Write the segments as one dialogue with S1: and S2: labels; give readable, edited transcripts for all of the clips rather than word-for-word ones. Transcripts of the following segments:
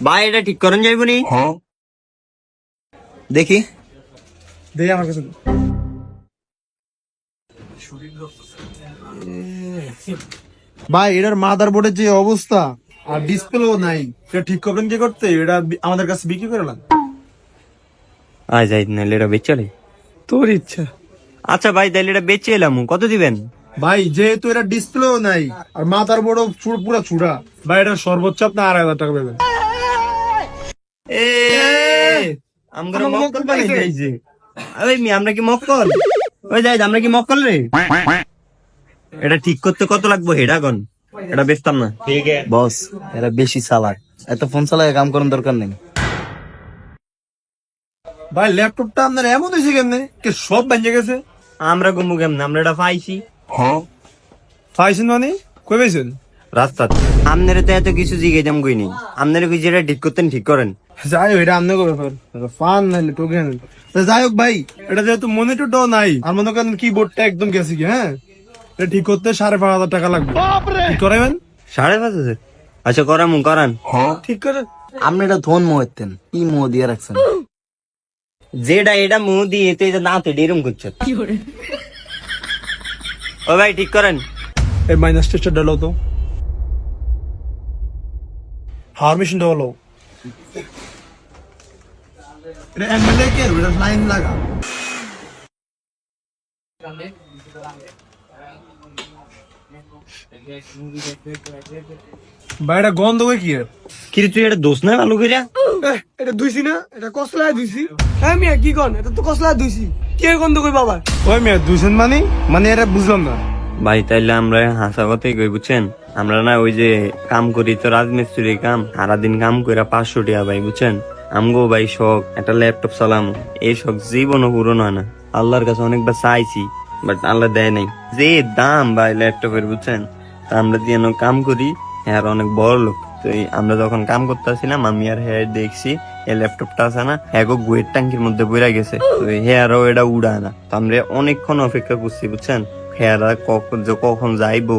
S1: ভাই এটা ঠিক করেন যাইবনি? দেখি
S2: দেখি আমার কাছে ভাই এটার মাদার বোর্ডের যে অবস্থা আর ডিসপ্লেও নাই, এটা ঠিক করবেন কি করতে? এটা আমাদের কাছে বিক্রি করলাম।
S1: আয় যাই নাহলে এটা বেচে চলে।
S2: তোর ইচ্ছা।
S1: আচ্ছা ভাই তাহলে এটা বেচে এলাম, কত দিবেন?
S2: ভাই যেহেতু এটা ডিসপ্লেও নাই আর মাদার বোর্ডও পুরো চূড়া, ভাই এটা সর্বোচ্চ আপনি 2,500 টাকা দেবেন।
S1: আমরা মক্কল বানাইতে আইছি। ওই মি আমরা কি মক্কল? ওই যাই আমরা কি মক্কল রে? এটা ঠিক করতে কত লাগবে হেডা কোন? এটা বেচতাম না। ঠিক আছে
S3: বস, এরা বেশি চালাক, এত ফোন চালায় কাম করার দরকার নেই।
S2: ভাই ল্যাপটপটা আপনার এমন হয়েছে কেমনে কে সব ভেঙে গেছে?
S1: আমরা গুমু কেমন? আমরা এটা পাইছি
S2: পাইছেন মানে কই পাইছেন?
S1: রাস্তা। আপনারে তো এত কিছু জিজ্ঞাসাম কইনি। আপনারে কি যেটা ঠিক করতেন ঠিক করেন।
S2: যাই হোক এটা আপনাকে ব্যাপার, ফান নাইলে টোকেন। যাই হোক ভাই, এটা যেহেতু মনিটরটাও নাই আর মনে করেন কিবোর্ডটা একদম গেছে কি, হ্যাঁ এটা ঠিক করতে 5,500 টাকা লাগবে। ঠিক করাবেন?
S1: 5,500? আচ্ছা করামু করান।
S2: ঠিক করে
S3: আপনি এটা ধন মোহেতেন, কি মোহ দিয়ে রাখছেন?
S1: যেটা এটা মুহ দিয়ে তো এটা দাঁতে ডেরুম করছে। ও ভাই ঠিক করেন।
S2: এই মাইনাস টেস্টটা ডালো তো, হাওয়ার মেশিনটা হলো এটা এমএলএ কে এটা লাইন লাগা। ভাই এটা গন্ধ হয় কি এর?
S1: কি রে তুই এটা দোষ না ভালো কইরা?
S4: এটা ধুইছি না, এটা কসলায় ধুইছি। হ্যাঁ মিয়া কি কন, এটা তো কসলায় ধুইছি। কে গন্ধ কই বাবা?
S2: ওই মেয়ে দুইছেন মানে এটা বুঝলাম না।
S1: ভাই তাইলে আমরা হাসা কথাই কই বুঝছেন। আমরা না ওই যে কাম করি তো রাজমিস্ত্রি কাম, সারাদিন কাম কইরা 500 টাকা ভাই বুঝছেন। আমগো ভাই শখ একটা ল্যাপটপ চালাম, এই শখ জীবনও পূরণ হয় না। আল্লাহর কাছে অনেকবার চাইছি বাট আল্লাহ দেয় নাই। যে দাম ভাই ল্যাপটপের বুঝছেন, তা আমরা দিয়ে কাম করি। হ্যাঁ অনেক বড় লোক তো আমরা যখন কাম করতেছিলাম আমি আর হ্যাঁ দেখছি এই ল্যাপটপটা আছে না হ্যাঁ গুয়ের ট্যাঙ্কির মধ্যে বইরা গেছে। তো হ্যাঁরাও এটা উড়ায় না, তো আমরা অনেকক্ষণ অপেক্ষা করছি বুঝছেন। হ্যাঁরা কখন যাইবো,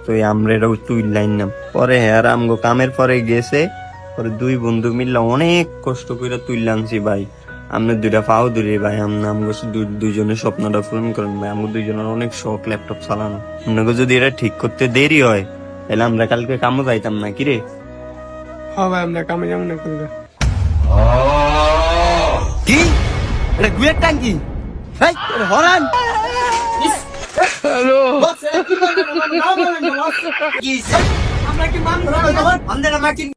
S1: তো আমরা এটা তুইলাইন নাম। পরে হ্যাঁ আমগো কামের পরে গেছে, পরে দুই বন্ধু মিললে অনেক কষ্ট করে তুইলানছি ভাই। আমরা দুইটা পাও দূরে ভাই, আমগো দুইজনের স্বপ্নটা পূরণ করেন ভাই। আমগো দুইজনের অনেক শখ ল্যাপটপ চালানো। আপনাকে যদি এটা ঠিক করতে দেরি হয় তাহলে আমরা কালকে কামও যাইতাম না। কিরে
S4: হ্যাঁ ভাই আমরা কামে যাবো না করবে।
S3: কি এটা গুয়ের ট্যাঙ্কি? এই হরান
S4: আমরা কি মানুষ?